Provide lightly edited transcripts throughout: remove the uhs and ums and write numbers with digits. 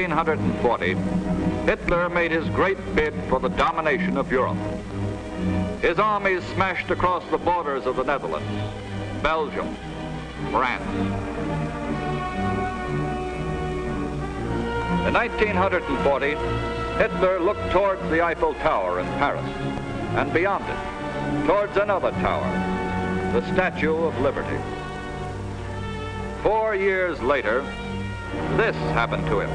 1940, Hitler made his great bid for the domination of Europe. His armies smashed across the borders of the Netherlands, Belgium, France. In 1940, Hitler looked towards the Eiffel Tower in Paris, and beyond it, towards another tower, the Statue of Liberty. 4 years later, this happened to him.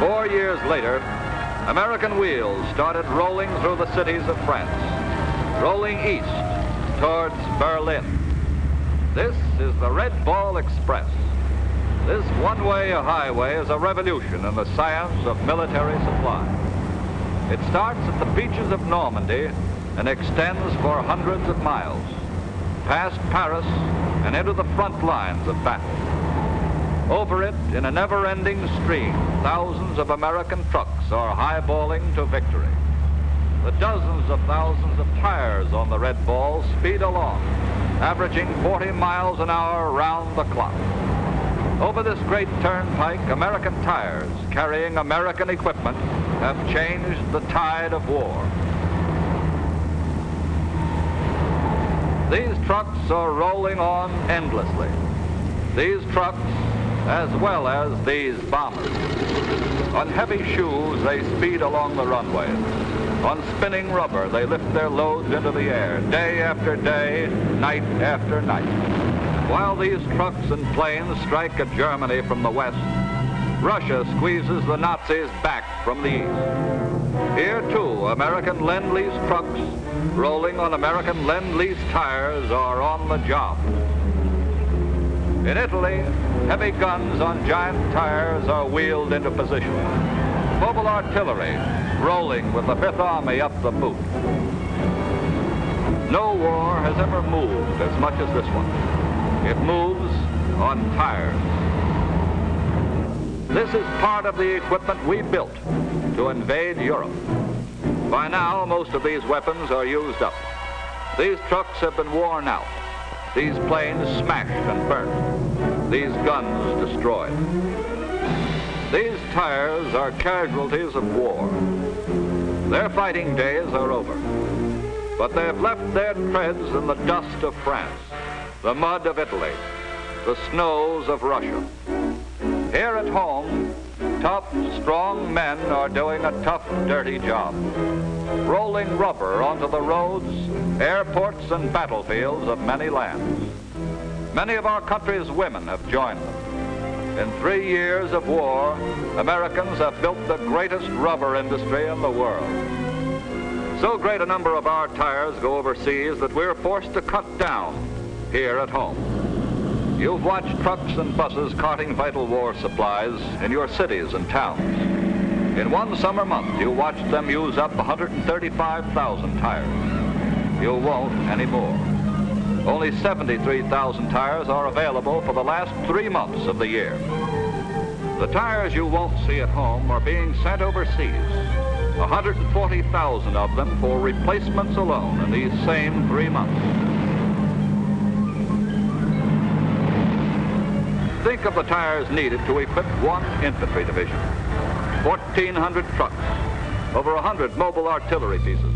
Four years later, American wheels started rolling through the cities of France, rolling east towards Berlin. This is the Red Ball Express. This one-way highway is a revolution in the science of military supply. It starts at the beaches of Normandy and extends for hundreds of miles, past Paris and into the front lines of battle. Over it, in a never-ending stream, thousands of American trucks are highballing to victory. The dozens of thousands of tires on the Red Ball speed along, averaging 40 miles an hour round the clock. Over this great turnpike, American tires carrying American equipment have changed the tide of war. These trucks are rolling on endlessly. These trucks, as well as these bombers. On heavy shoes, they speed along the runways. On spinning rubber, they lift their loads into the air, day after day, night after night. While these trucks and planes strike at Germany from the west, Russia squeezes the Nazis back from the east. Here, too, American Lend-Lease trucks rolling on American Lend-Lease tires are on the job. In Italy, heavy guns on giant tires are wheeled into position. Mobile artillery rolling with the Fifth Army up the boot. No war has ever moved as much as this one. It moves on tires. This is part of the equipment we built to invade Europe. By now, most of these weapons are used up. These trucks have been worn out. These planes smashed and burnt. These guns destroyed. These tires are casualties of war. Their fighting days are over. But they have left their treads in the dust of France, the mud of Italy, the snows of Russia. Here at home, tough, strong men are doing a tough, dirty job, rolling rubber onto the roads, airports, and battlefields of many lands. Many of our country's women have joined them. In 3 years of war, Americans have built the greatest rubber industry in the world. So great a number of our tires go overseas that we're forced to cut down here at home. You've watched trucks and buses carting vital war supplies in your cities and towns. In one summer month, you watched them use up 135,000 tires. You won't anymore. Only 73,000 tires are available for the last 3 months of the year. The tires you won't see at home are being sent overseas, 140,000 of them for replacements alone in these same 3 months. Think of the tires needed to equip one infantry division, 1,400 trucks, over 100 mobile artillery pieces,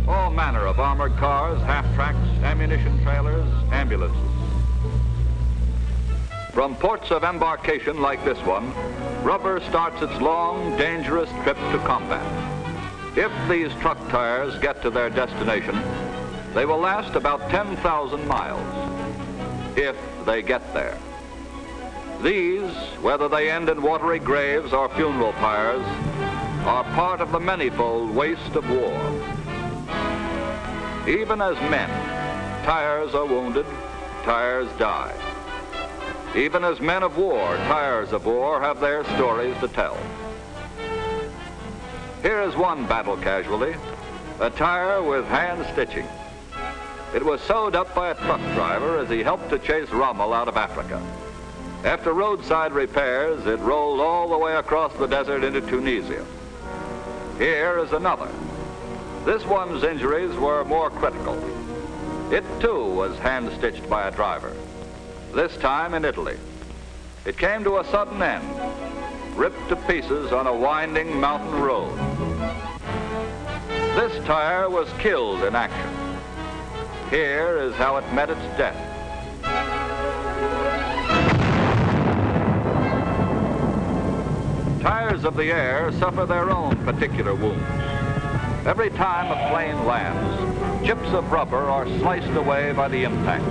all manner of armored cars, half-tracks, ammunition trailers, ambulances. From ports of embarkation like this one, rubber starts its long, dangerous trip to combat. If these truck tires get to their destination, they will last about 10,000 miles, if they get there. These, whether they end in watery graves or funeral pyres, are part of the manifold waste of war. Even as men, tires are wounded, tires die. Even as men of war, tires of war have their stories to tell. Here is one battle casualty, a tire with hand stitching. It was sewed up by a truck driver as he helped to chase Rommel out of Africa. After roadside repairs, it rolled all the way across the desert into Tunisia. Here is another. This one's injuries were more critical. It too was hand-stitched by a driver, this time in Italy. It came to a sudden end, ripped to pieces on a winding mountain road. This tire was killed in action. Here is how it met its death. Tires of the air suffer their own particular wounds. Every time a plane lands, chips of rubber are sliced away by the impact.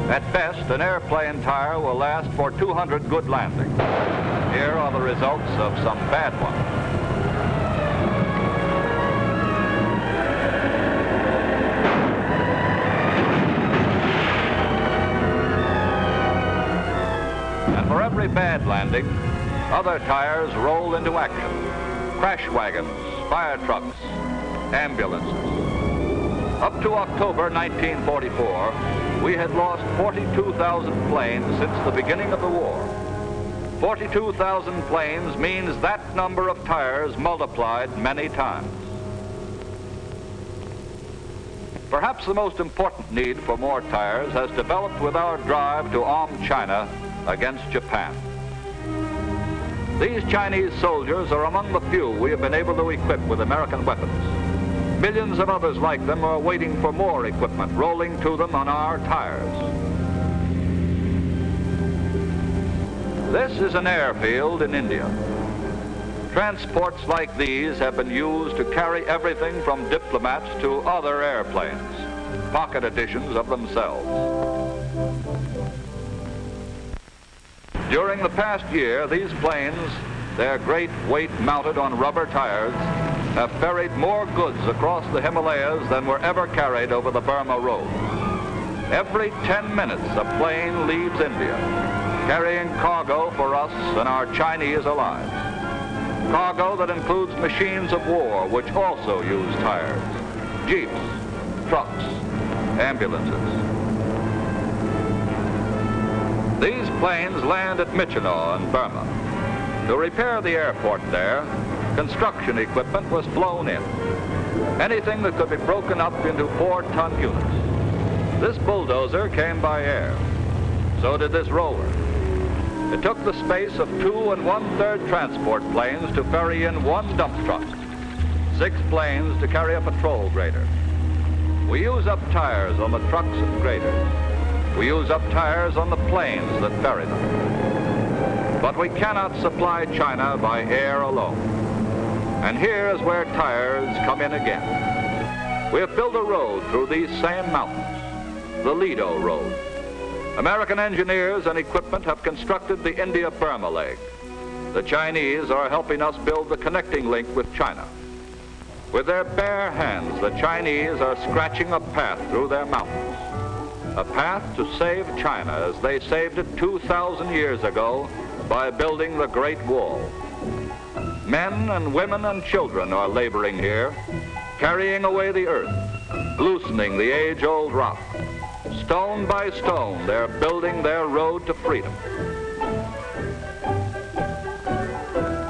At best, an airplane tire will last for 200 good landings. Here are the results of some bad ones. And for every bad landing, other tires roll into action. Crash wagons, fire trucks, ambulances. Up to October 1944, we had lost 42,000 planes since the beginning of the war. 42,000 planes means that number of tires multiplied many times. Perhaps the most important need for more tires has developed with our drive to arm China against Japan. These Chinese soldiers are among the few we have been able to equip with American weapons. Millions of others like them are waiting for more equipment rolling to them on our tires. This is an airfield in India. Transports like these have been used to carry everything from diplomats to other airplanes, pocket editions of themselves. During the past year, these planes, their great weight mounted on rubber tires, have ferried more goods across the Himalayas than were ever carried over the Burma Road. Every 10 minutes, a plane leaves India, carrying cargo for us and our Chinese allies. Cargo that includes machines of war, which also use tires, jeeps, trucks, ambulances. These planes land at Myitkyina in Burma. To repair the airport there, construction equipment was flown in. Anything that could be broken up into 4-ton units. This bulldozer came by air. So did this roller. It took the space of 2 1/3 transport planes to ferry in one dump truck, 6 planes to carry a patrol grader. We use up tires on the trucks and graders. We use up tires on the planes that ferry them. But we cannot supply China by air alone. And here is where tires come in again. We have built a road through these same mountains, the Lido Road. American engineers and equipment have constructed the India-Burma leg. The Chinese are helping us build the connecting link with China. With their bare hands, the Chinese are scratching a path through their mountains. A path to save China as they saved it 2,000 years ago by building the Great Wall. Men and women and children are laboring here, carrying away the earth, loosening the age-old rock. Stone by stone, they're building their road to freedom.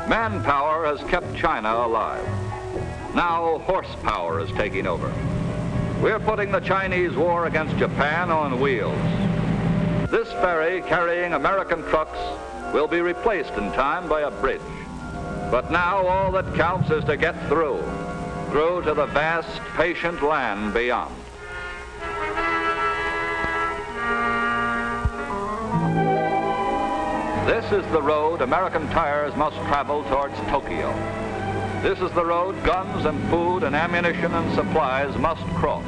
Manpower has kept China alive. Now horsepower is taking over. We're putting the Chinese war against Japan on wheels. This ferry carrying American trucks will be replaced in time by a bridge. But now all that counts is to get through to the vast, patient land beyond. This is the road American tires must travel towards Tokyo. This is the road guns and food and ammunition and supplies must cross.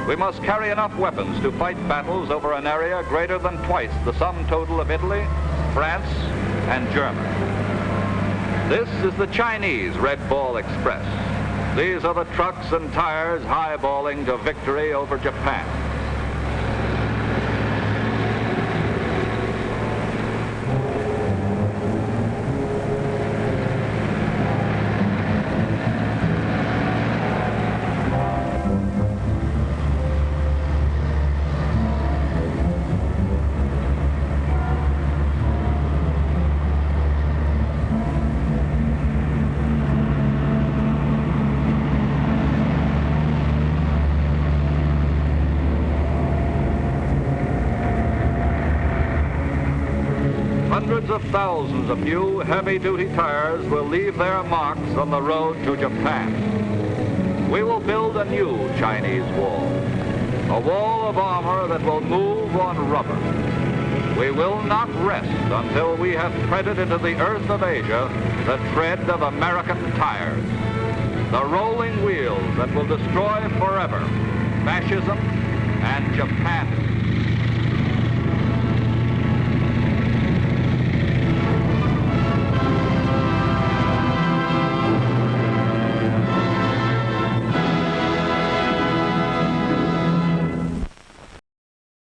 We must carry enough weapons to fight battles over an area greater than twice the sum total of Italy, France, and Germany. This is the Chinese Red Ball Express. These are the trucks and tires highballing to victory over Japan. Hundreds of thousands of new heavy-duty tires will leave their marks on the road to Japan. We will build a new Chinese wall, a wall of armor that will move on rubber. We will not rest until we have treaded into the earth of Asia the tread of American tires, the rolling wheels that will destroy forever fascism and Japan.